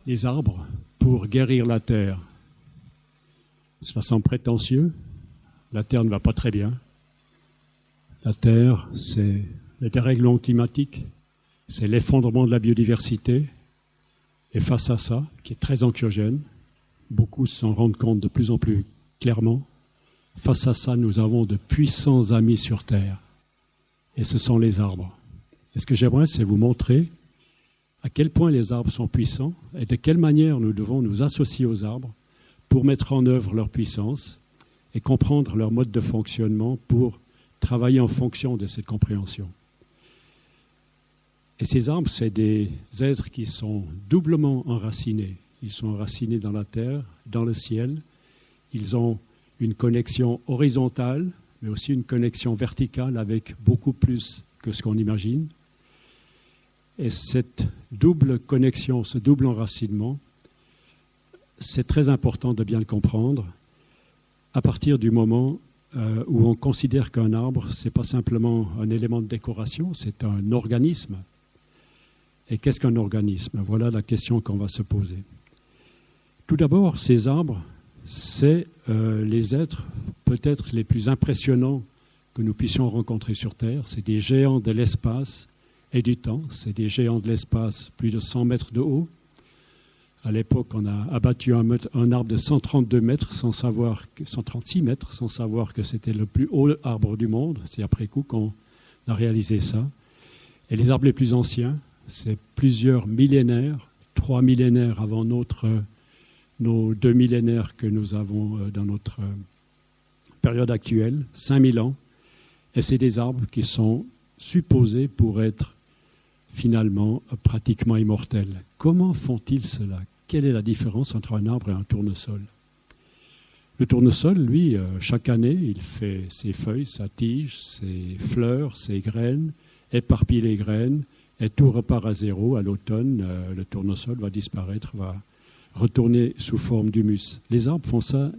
les arbres pour guérir la terre. Cela semble prétentieux. La terre ne va pas très bien. La terre, c'est le dérèglement climatique, c'est l'effondrement de la biodiversité. Et face à ça, qui est très anxiogène, beaucoup s'en rendent compte de plus en plus clairement. Face à ça, nous avons de puissants amis sur terre. Et ce sont les arbres. Et ce que j'aimerais, c'est vous montrer à quel point les arbres sont puissants et de quelle manière nous devons nous associer aux arbres pour mettre en œuvre leur puissance et comprendre leur mode de fonctionnement pour travailler en fonction de cette compréhension. Et ces arbres, c'est des êtres qui sont doublement enracinés. Ils sont enracinés dans la terre, dans le ciel. Ils ont une connexion horizontale, mais aussi une connexion verticale avec beaucoup plus que ce qu'on imagine. Et cette double connexion, ce double enracinement, c'est très important de bien le comprendre à partir du moment où on considère qu'un arbre, ce n'est pas simplement un élément de décoration, c'est un organisme. Et qu'est-ce qu'un organisme? Voilà la question qu'on va se poser. Tout d'abord, ces arbres, c'est les êtres peut-être les plus impressionnants que nous puissions rencontrer sur Terre. C'est des géants de l'espace et du temps. C'est des géants de l'espace, plus de 100 mètres de haut. À l'époque, on a abattu un arbre de 132 mètres, 136 mètres, sans savoir que c'était le plus haut arbre du monde. C'est après coup qu'on a réalisé ça. Et les arbres les plus anciens, c'est plusieurs millénaires, 3 millénaires avant nos 2 millénaires que nous avons dans notre période actuelle, 5000 ans. Et c'est des arbres qui sont supposés pour être finalement pratiquement immortels. Comment font-ils cela? Quelle est la différence entre un arbre et un tournesol? Le tournesol, lui, chaque année, il fait ses feuilles, sa tige, ses fleurs, ses graines, éparpille les graines, et tout repart à zéro. À l'automne, le tournesol va disparaître, va retourner sous forme d'humus. Les arbres font ça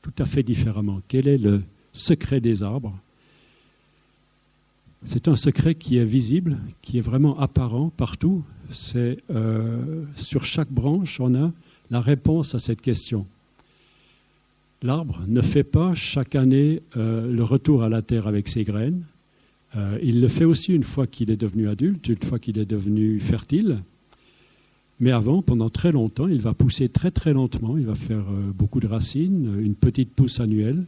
tout à fait différemment. Quel est le secret des arbres? C'est un secret qui est visible, qui est vraiment apparent partout. C'est sur chaque branche, on a la réponse à cette question. L'arbre ne fait pas chaque année le retour à la terre avec ses graines. Il le fait aussi une fois qu'il est devenu adulte, une fois qu'il est devenu fertile. Mais avant, pendant très longtemps, il va pousser très très lentement, il va faire beaucoup de racines, une petite pousse annuelle.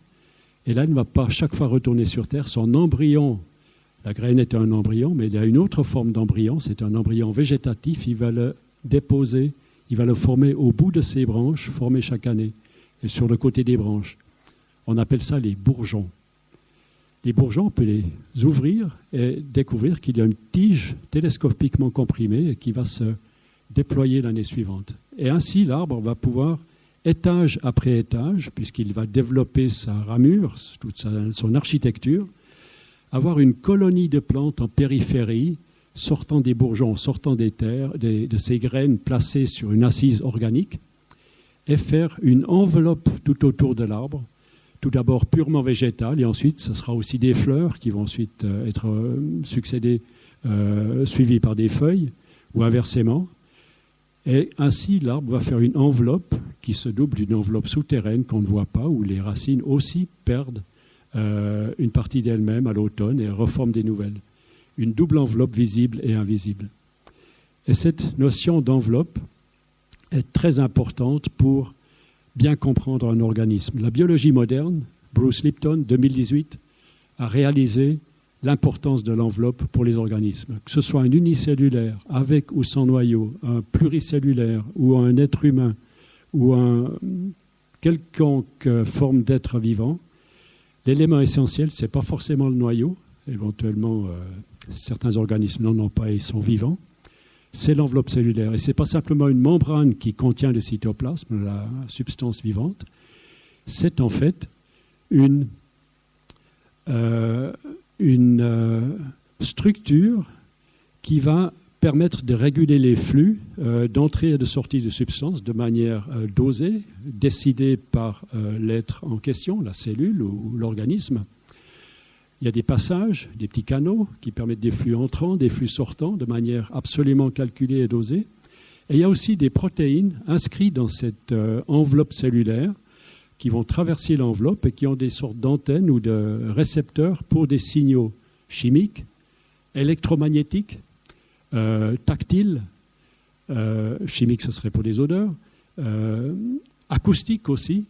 Et là, il ne va pas chaque fois retourner sur terre. Son embryon, la graine est un embryon, mais il y a une autre forme d'embryon, c'est un embryon végétatif. Il va le déposer, il va le former au bout de ses branches, formées chaque année, et sur le côté des branches. On appelle ça les bourgeons. Les bourgeons, on peut les ouvrir et découvrir qu'il y a une tige télescopiquement comprimée et qui va se déployer l'année suivante. Et ainsi, l'arbre va pouvoir, étage après étage, puisqu'il va développer sa ramure, toute son architecture, avoir une colonie de plantes en périphérie, sortant des bourgeons, sortant des terres, de ces graines placées sur une assise organique, et faire une enveloppe tout autour de l'arbre, tout d'abord purement végétale, et ensuite ce sera aussi des fleurs qui vont ensuite être suivies par des feuilles, ou inversement. Et ainsi, l'arbre va faire une enveloppe qui se double d'une enveloppe souterraine qu'on ne voit pas, où les racines aussi perdent une partie d'elles-mêmes à l'automne et reforment des nouvelles. Une double enveloppe visible et invisible. Et cette notion d'enveloppe est très importante pour bien comprendre un organisme. La biologie moderne, Bruce Lipton, 2018, a réalisé l'importance de l'enveloppe pour les organismes. Que ce soit un unicellulaire, avec ou sans noyau, un pluricellulaire, ou un être humain, ou un quelconque forme d'être vivant, l'élément essentiel, ce n'est pas forcément le noyau. Éventuellement, certains organismes n'en ont pas et sont vivants. C'est l'enveloppe cellulaire. Et ce n'est pas simplement une membrane qui contient le cytoplasme, la substance vivante. C'est en fait une structure qui va permettre de réguler les flux d'entrée et de sortie de substances de manière dosée, décidée par l'être en question, la cellule ou l'organisme. Il y a des passages, des petits canaux qui permettent des flux entrants, des flux sortants de manière absolument calculée et dosée. Et il y a aussi des protéines inscrites dans cette enveloppe cellulaire qui vont traverser l'enveloppe et qui ont des sortes d'antennes ou de récepteurs pour des signaux chimiques, électromagnétiques, tactiles, chimiques ce serait pour les odeurs, acoustiques aussi.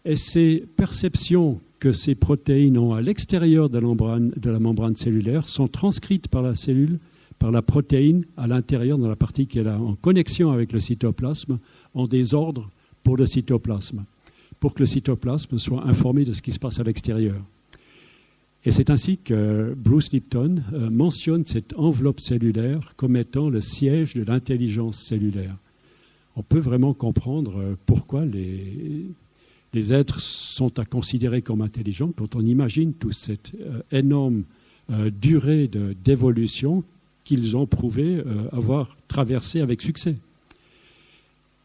Et ces perceptions que ces protéines ont à l'extérieur de la membrane cellulaire sont transcrites par la cellule, par la protéine à l'intérieur, dans la partie qui est là, en connexion avec le cytoplasme, en désordre pour le cytoplasme, pour que le cytoplasme soit informé de ce qui se passe à l'extérieur. Et c'est ainsi que Bruce Lipton mentionne cette enveloppe cellulaire comme étant le siège de l'intelligence cellulaire. On peut vraiment comprendre pourquoi les êtres sont à considérer comme intelligents quand on imagine toute cette énorme durée d'évolution qu'ils ont prouvé avoir traversé avec succès.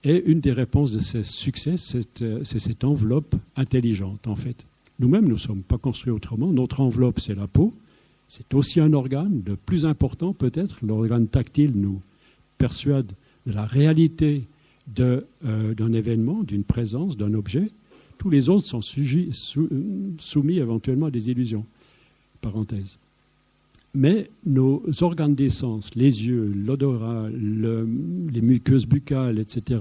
Et une des réponses de ce succès, c'est cette enveloppe intelligente, en fait. Nous-mêmes, nous ne sommes pas construits autrement. Notre enveloppe, c'est la peau. C'est aussi un organe, le plus important peut-être. L'organe tactile nous persuade de la réalité d'un événement, d'une présence, d'un objet. Tous les autres sont soumis éventuellement à des illusions. Parenthèse. Mais nos organes d'essence, les yeux, l'odorat, les muqueuses buccales, etc.,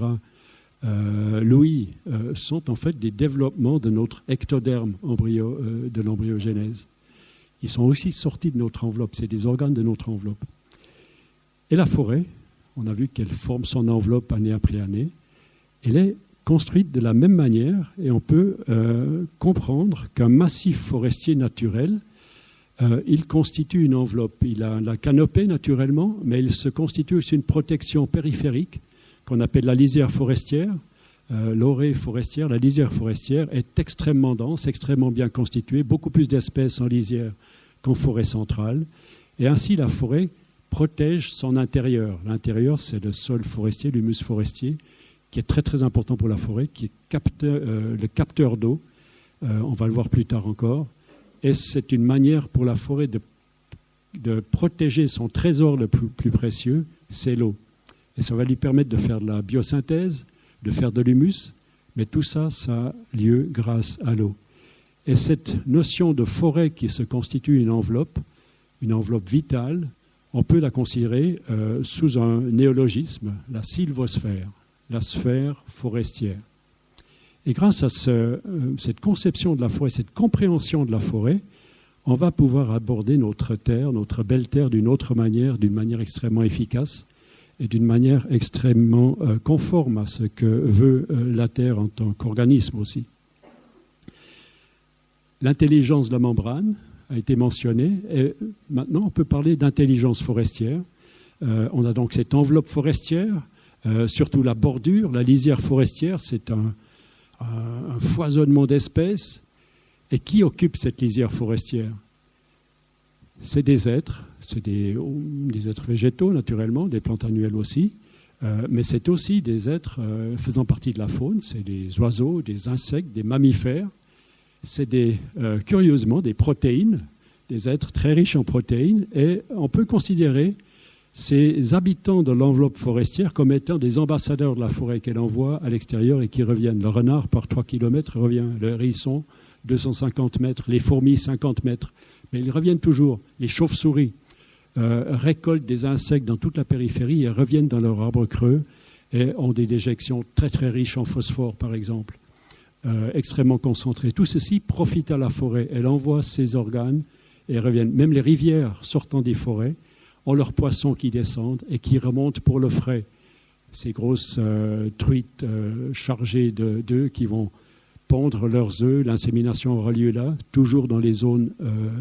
l'ouïe, sont en fait des développements de notre ectoderme de l'embryogenèse. Ils sont aussi sortis de notre enveloppe, c'est des organes de notre enveloppe. Et la forêt, on a vu qu'elle forme son enveloppe année après année, elle est construite de la même manière et on peut comprendre qu'un massif forestier naturel, il constitue une enveloppe. Il a la canopée naturellement, mais il se constitue aussi une protection périphérique qu'on appelle la lisière forestière, l'orée forestière. La lisière forestière est extrêmement dense, extrêmement bien constituée, beaucoup plus d'espèces en lisière qu'en forêt centrale. Et ainsi, la forêt protège son intérieur. L'intérieur, c'est le sol forestier, l'humus forestier, qui est très très important pour la forêt, qui est le capteur d'eau. On va le voir plus tard encore. Et c'est une manière pour la forêt de protéger son trésor le plus précieux, c'est l'eau. Et ça va lui permettre de faire de la biosynthèse, de faire de l'humus, mais tout ça, ça a lieu grâce à l'eau. Et cette notion de forêt qui se constitue une enveloppe vitale, on peut la considérer sous un néologisme, la sylvosphère, la sphère forestière. Et grâce à cette conception de la forêt, cette compréhension de la forêt, on va pouvoir aborder notre terre, notre belle terre d'une autre manière, d'une manière extrêmement efficace et d'une manière extrêmement conforme à ce que veut la terre en tant qu'organisme aussi. L'intelligence de la membrane a été mentionnée et maintenant on peut parler d'intelligence forestière. On a donc cette enveloppe forestière, surtout la bordure, la lisière forestière, c'est un foisonnement d'espèces. Et qui occupe cette lisière forestière? C'est des êtres, c'est des êtres végétaux naturellement, des plantes annuelles aussi, mais c'est aussi des êtres faisant partie de la faune, c'est des oiseaux, des insectes, des mammifères, c'est curieusement des protéines, des êtres très riches en protéines, et on peut considérer ces habitants de l'enveloppe forestière comme étant des ambassadeurs de la forêt qu'elle envoie à l'extérieur et qui reviennent. Le renard, par 3 km, revient. Le hérisson, 250 mètres. Les fourmis, 50 mètres. Mais ils reviennent toujours. Les chauves-souris récoltent des insectes dans toute la périphérie et reviennent dans leur arbre creux et ont des déjections très très riches en phosphore, par exemple, extrêmement concentrées. Tout ceci profite à la forêt. Elle envoie ses organes et reviennent. Même les rivières sortant des forêts ont leurs poissons qui descendent et qui remontent pour le frais. Ces grosses truites chargées d'œufs qui vont pondre leurs œufs. L'insémination aura lieu là, toujours dans les zones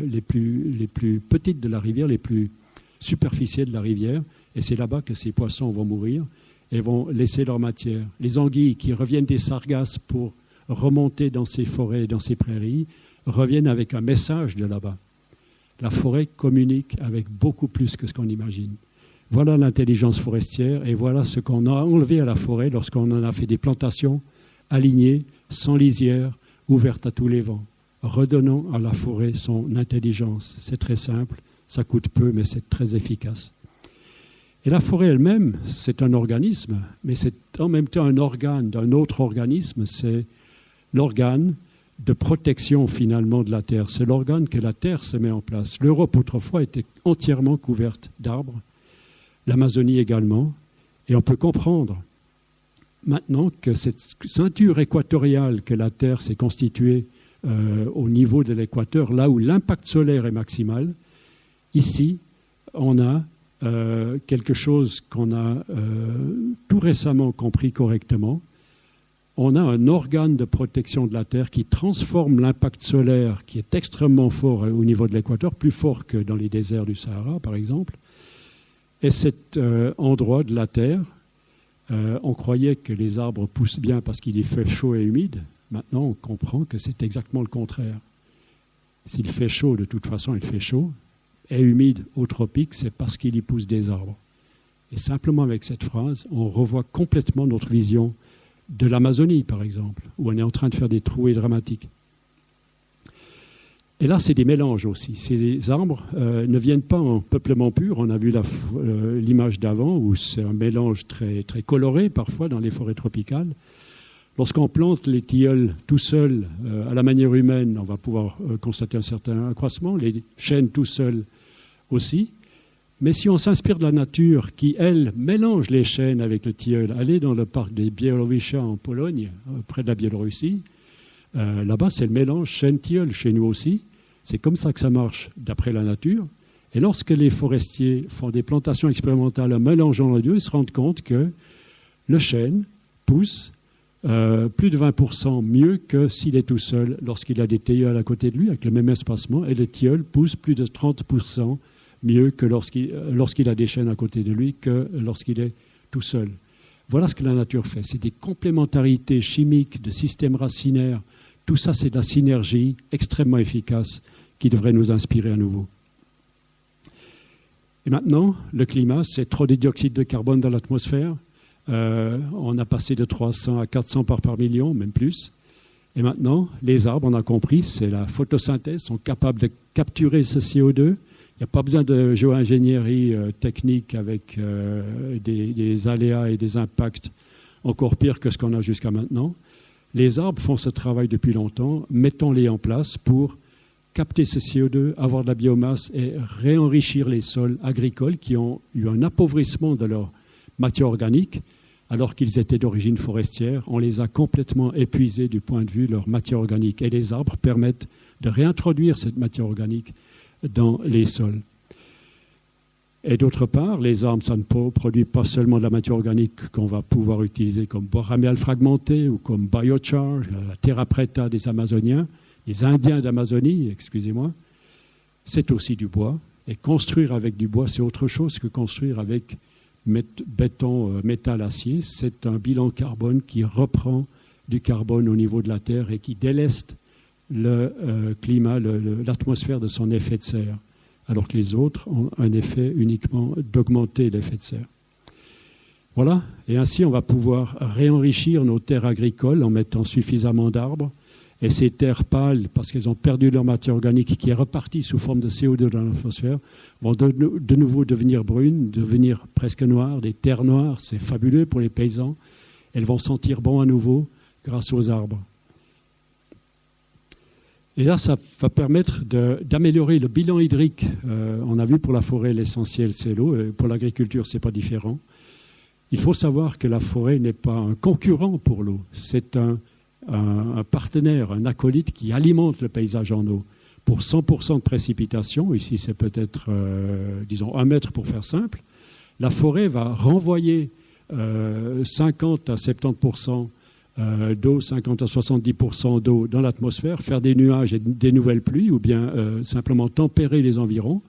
les plus petites de la rivière, les plus superficielles de la rivière. Et c'est là-bas que ces poissons vont mourir et vont laisser leur matière. Les anguilles qui reviennent des sargasses pour remonter dans ces forêts, dans ces prairies, reviennent avec un message de là-bas. La forêt communique avec beaucoup plus que ce qu'on imagine. Voilà l'intelligence forestière et voilà ce qu'on a enlevé à la forêt lorsqu'on en a fait des plantations alignées, sans lisière, ouvertes à tous les vents. Redonnons à la forêt son intelligence. C'est très simple, ça coûte peu, mais c'est très efficace. Et la forêt elle-même, c'est un organisme, mais c'est en même temps un organe d'un autre organisme, c'est l'organe de protection finalement de la terre. C'est l'organe que la terre se met en place. L'Europe autrefois était entièrement couverte d'arbres, l'Amazonie également, et on peut comprendre maintenant que cette ceinture équatoriale que la terre s'est constituée au niveau de l'équateur, là où l'impact solaire est maximal, ici on a quelque chose qu'on a tout récemment compris correctement. On a un organe de protection de la Terre qui transforme l'impact solaire, qui est extrêmement fort au niveau de l'équateur, plus fort que dans les déserts du Sahara, par exemple. Et cet endroit de la Terre, on croyait que les arbres poussent bien parce qu'il y fait chaud et humide. Maintenant, on comprend que c'est exactement le contraire. S'il fait chaud, de toute façon, il fait chaud. Et humide au tropique, c'est parce qu'il y pousse des arbres. Et simplement avec cette phrase, on revoit complètement notre vision de l'Amazonie, par exemple, où on est en train de faire des trouées dramatiques. Et là, c'est des mélanges aussi. Ces arbres ne viennent pas en peuplement pur. On a vu l'image d'avant, où c'est un mélange très, très coloré, parfois, dans les forêts tropicales. Lorsqu'on plante les tilleuls tout seuls, à la manière humaine, on va pouvoir constater un certain accroissement. Les chênes tout seuls aussi. Mais si on s'inspire de la nature qui, elle, mélange les chênes avec le tilleul, allez dans le parc des Białowieża en Pologne, près de la Biélorussie, là-bas c'est le mélange chêne-tilleul, chez nous aussi. C'est comme ça que ça marche d'après la nature. Et lorsque les forestiers font des plantations expérimentales en mélangeant les deux, ils se rendent compte que le chêne pousse plus de 20% mieux que s'il est tout seul lorsqu'il a des tilleuls à côté de lui avec le même espacement, et le tilleul pousse plus de 30% mieux que lorsqu'il a des chênes à côté de lui que lorsqu'il est tout seul. Voilà ce que la nature fait. C'est des complémentarités chimiques, de systèmes racinaires. Tout ça, c'est de la synergie extrêmement efficace qui devrait nous inspirer à nouveau. Et maintenant, le climat, c'est trop de dioxyde de carbone dans l'atmosphère. On a passé de 300 à 400 parts par million, même plus. Et maintenant, les arbres, on a compris, c'est la photosynthèse, sont capables de capturer ce CO2. Il n'y a pas besoin de géo-ingénierie technique avec des aléas et des impacts encore pires que ce qu'on a jusqu'à maintenant. Les arbres font ce travail depuis longtemps. Mettons-les en place pour capter ce CO2, avoir de la biomasse et réenrichir les sols agricoles qui ont eu un appauvrissement de leur matière organique alors qu'ils étaient d'origine forestière. On les a complètement épuisés du point de vue de leur matière organique. Et les arbres permettent de réintroduire cette matière organique dans les sols. Et d'autre part, les arbres, ça ne produit pas seulement de la matière organique qu'on va pouvoir utiliser comme bois raméal fragmenté ou comme biochar, la terra preta des Amazoniens, les Indiens d'Amazonie, excusez-moi. C'est aussi du bois. Et construire avec du bois, c'est autre chose que construire avec béton, métal, acier. C'est un bilan carbone qui reprend du carbone au niveau de la Terre et qui déleste le climat, l'atmosphère de son effet de serre, alors que les autres ont un effet uniquement d'augmenter l'effet de serre. Voilà, et ainsi on va pouvoir réenrichir nos terres agricoles en mettant suffisamment d'arbres, et ces terres pâles, parce qu'elles ont perdu leur matière organique qui est repartie sous forme de CO2 dans l'atmosphère, vont de nouveau devenir brunes, devenir presque noires, des terres noires, c'est fabuleux pour les paysans. Elles vont sentir bon à nouveau grâce aux arbres. Et là, ça va permettre d'améliorer le bilan hydrique. On a vu pour la forêt, l'essentiel, c'est l'eau. Pour l'agriculture, ce n'est pas différent. Il faut savoir que la forêt n'est pas un concurrent pour l'eau. C'est un partenaire, un acolyte qui alimente le paysage en eau. Pour 100% de précipitation, ici c'est peut-être, disons, 1 mètre pour faire simple, la forêt va renvoyer 50 à 70% d'eau, 50 à 70% d'eau dans l'atmosphère, faire des nuages et des nouvelles pluies, ou bien simplement tempérer les environs.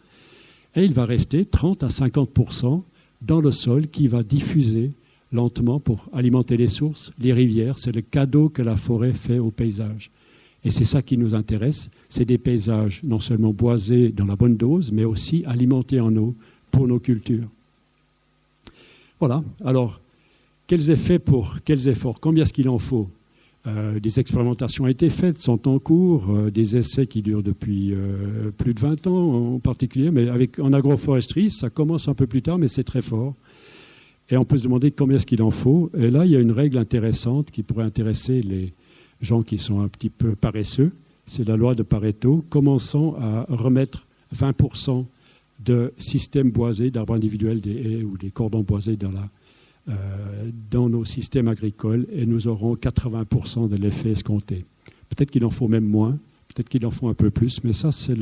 Et il va rester 30 à 50% dans le sol qui va diffuser lentement pour alimenter les sources, les rivières. C'est le cadeau que la forêt fait au paysage. Et c'est ça qui nous intéresse. C'est des paysages non seulement boisés dans la bonne dose, mais aussi alimentés en eau pour nos cultures. Voilà. Alors, quels efforts? Combien est-ce qu'il en faut? Des expérimentations ont été faites, sont en cours, des essais qui durent depuis plus de 20 ans en particulier, mais en agroforesterie, ça commence un peu plus tard, mais c'est très fort. Et on peut se demander combien est-ce qu'il en faut. Et là, il y a une règle intéressante qui pourrait intéresser les gens qui sont un petit peu paresseux. C'est la loi de Pareto. Commençons à remettre 20% de systèmes boisés, d'arbres individuels, des haies ou des cordons boisés dans nos systèmes agricoles et nous aurons 80% de l'effet escompté. Peut-être qu'il en faut même moins, peut-être qu'il en faut un peu plus, mais ça, c'est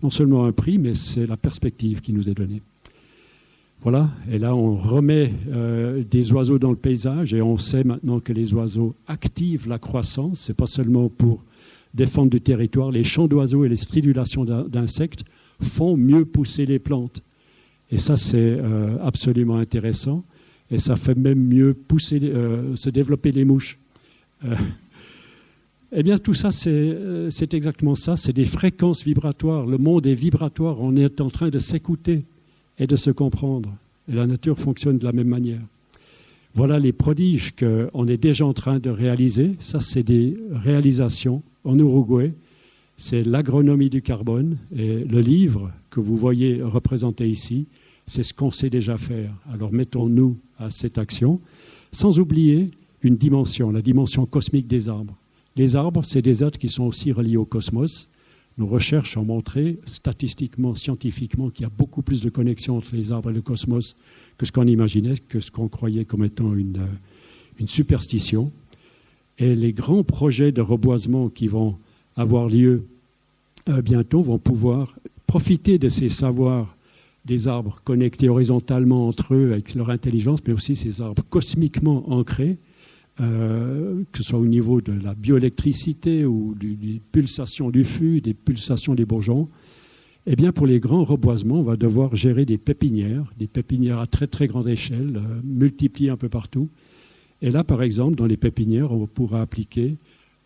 non seulement un prix, mais c'est la perspective qui nous est donnée. Voilà, et là, on remet des oiseaux dans le paysage et on sait maintenant que les oiseaux activent la croissance. Ce n'est pas seulement pour défendre du territoire. Les chants d'oiseaux et les stridulations d'insectes font mieux pousser les plantes. Et ça, c'est absolument intéressant. Et ça fait même mieux se développer les mouches. Eh bien, tout ça, c'est exactement ça. C'est des fréquences vibratoires. Le monde est vibratoire. On est en train de s'écouter et de se comprendre. Et la nature fonctionne de la même manière. Voilà les prodiges qu'on est déjà en train de réaliser. Ça, c'est des réalisations en Uruguay. C'est l'agronomie du carbone. Et le livre que vous voyez représenté ici, c'est ce qu'on sait déjà faire. Alors mettons-nous à cette action, sans oublier une dimension, la dimension cosmique des arbres. Les arbres, c'est des êtres qui sont aussi reliés au cosmos. Nos recherches ont montré, statistiquement, scientifiquement, qu'il y a beaucoup plus de connexions entre les arbres et le cosmos que ce qu'on imaginait, que ce qu'on croyait comme étant une superstition. Et les grands projets de reboisement qui vont avoir lieu bientôt vont pouvoir profiter de ces savoirs des arbres connectés horizontalement entre eux avec leur intelligence, mais aussi ces arbres cosmiquement ancrés, que ce soit au niveau de la bioélectricité ou des pulsations du fût, des pulsations des bourgeons. Eh bien, pour les grands reboisements, on va devoir gérer des pépinières à très très grande échelle, multipliées un peu partout. Et là, par exemple, dans les pépinières, on pourra appliquer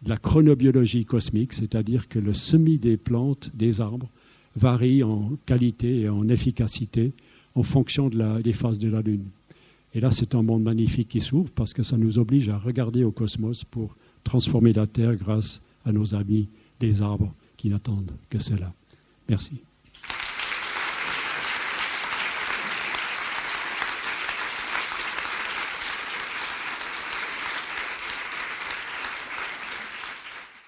de la chronobiologie cosmique, c'est-à-dire que le semis des plantes, des arbres, varie en qualité et en efficacité en fonction des phases de la Lune. Et là, c'est un monde magnifique qui s'ouvre parce que ça nous oblige à regarder au cosmos pour transformer la Terre grâce à nos amis des arbres qui n'attendent que cela. Merci.